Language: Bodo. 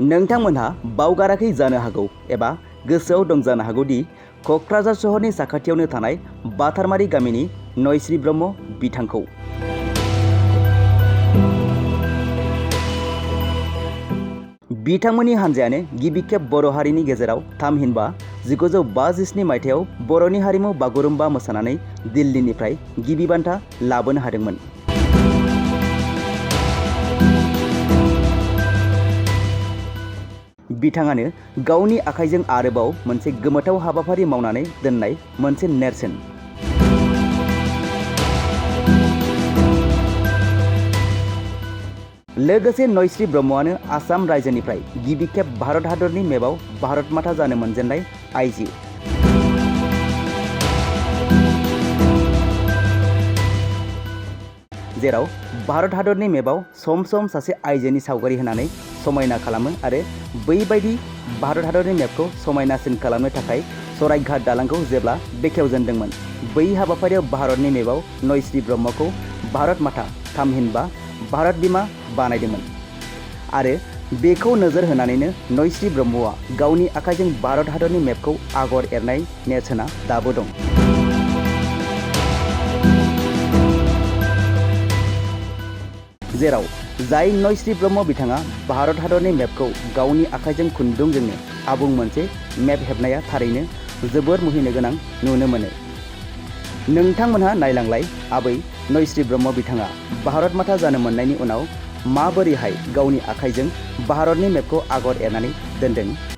नोंथांमोनहा बावगाराखै जानो हागौ एबा गोसोआव दं जानो हागौ दि क'क्राझार सहरनि साखाथियावनो थानाय बाथारमारि गामिनि नयस्रि ब्रह्म बिथांखौ बिथांमोननि हानजायानो गिबि खेब बर' हारिनि गेजेराव थामहिनबा 1957 मायथाइयाव बर'नि हारिमु बागुरुम्बा मोसानानै दिल्लीनिफ्राय गिबि बान्था लाबोनो हादोंमोन। बिथाङानो गावनि आखाइजों आरोबाव मोनसे गोमोथाव हाबाफारि मावनानै दोननाय मोनसे नेरसोन। लोगोसे नयस्रि ब्रह्मआनो आसाम रायजोनिफ्राय गिबि खेब भारत हादरनि मेपआव भारत माता जानो मोनजेननाय आइजो। जेराव भारत हादरनि मेपआव सम सम सासे आइजोनि सावगारि होनानै समायना खालामो आरो बैबायदि भारत हादरनि मेपखौ समायनासिन खालामनो थाखाय सराइघाट दालांखौ जेब्ला बेखेवजेनदोंमोन बै हाबाफारियाव भारतनि मेपआव नयस्रि ब्रह्मखौ भारत माता थामहिनबा भारत बिमा बानायदोंमोन आरो बेखौ नोजोर होनानैनो नयस्रि ब्रह्मआ गावनि आखाइजों भारत हादरनि मेपखौ आगर एरनाय नेरसोना दाबो दं। जेराव जाय नयस्रि ब्रह्म बिथाङा भारत हादरनि मेपखौ गावनि आखाइजों खुन्दुंजोंनो आबुं मोनसे मेप हेबनाया थारैनो जोबोर मुहिनो गोनां नुनो मोनो। नोंथांमोनहा नायलांलाय आबै नयस्रि ब्रह्म बिथाङा भारत माता जानो मोननायनि उनाव माबोरैहाय गावनि आखाइजों भारतनि मेपखौ आगर एरनानै दोनदों।